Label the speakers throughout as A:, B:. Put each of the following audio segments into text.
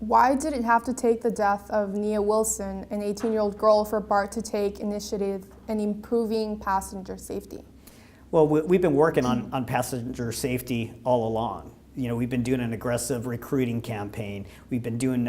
A: Why did it have to take the death of Nia Wilson, an 18-year-old girl, for BART to take initiative in improving passenger safety?
B: Well, we've been working on passenger safety all along. You know, we've been doing an aggressive recruiting campaign. We've been doing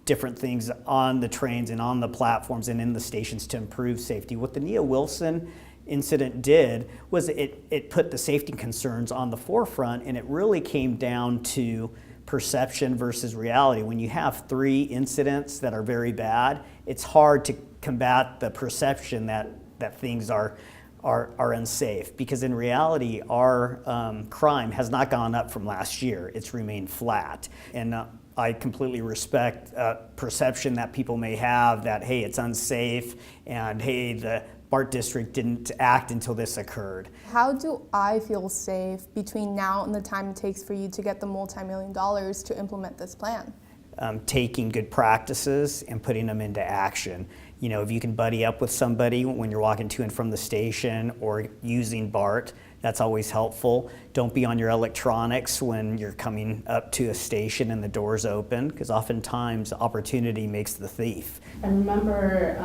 B: different things on the trains and on the platforms and in the stations to improve safety. What the Nia Wilson incident did was it put the safety concerns on the forefront, and it really came down to perception versus reality. When you have 3 incidents that are very bad, it's hard to combat the perception that things are unsafe, because in reality our crime has not gone up from last year. It's remained flat. And I completely respect perception that people may have that, hey, it's unsafe, and hey, the BART district didn't act until this occurred.
A: How do I feel safe between now and the time it takes for you to get the multi-million dollars to implement this plan?
B: Taking good practices and putting them into action. You know, if you can buddy up with somebody when you're walking to and from the station or using BART, that's always helpful. Don't be on your electronics when you're coming up to a station and the door's open, because oftentimes opportunity makes the thief.
C: I remember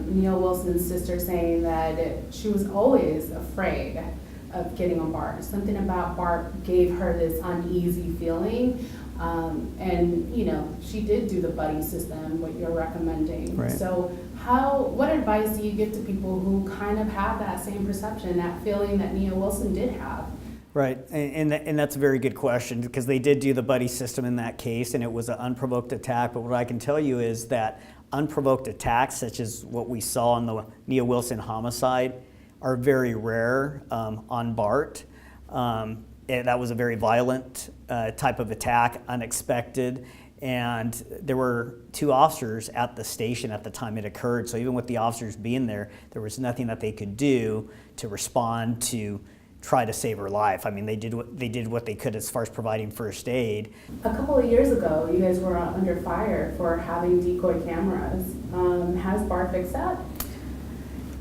C: Nia Wilson's sister saying that she was always afraid of getting on BART. Something about BART gave her this uneasy feeling. And you know, she did do the buddy system, what you're recommending.
B: Right.
C: So what advice do you give to people who kind of have that same perception, that feeling that Nia Wilson did have?
B: Right, and that's a very good question, because they did do the buddy system in that case, and it was an unprovoked attack. But what I can tell you is that unprovoked attacks, such as what we saw in the Nia Wilson homicide, are very rare on BART. That was a very violent type of attack, unexpected, and there were 2 officers at the station at the time it occurred. So even with the officers being there was nothing that they could do to respond to try to save her life. I mean, they did what they could as far as providing first aid.
C: A couple of years ago, you guys were under fire for having decoy cameras. Has BART fixed that?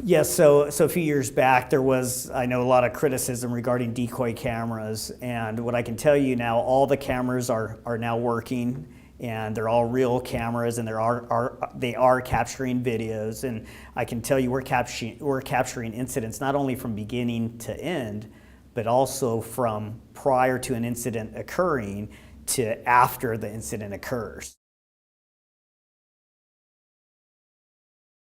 B: Yes, so a few years back there was, I know, a lot of criticism regarding decoy cameras, and what I can tell you now, all the cameras are now working, and they're all real cameras, and they are capturing videos, and I can tell you we're capturing incidents not only from beginning to end, but also from prior to an incident occurring to after the incident occurs.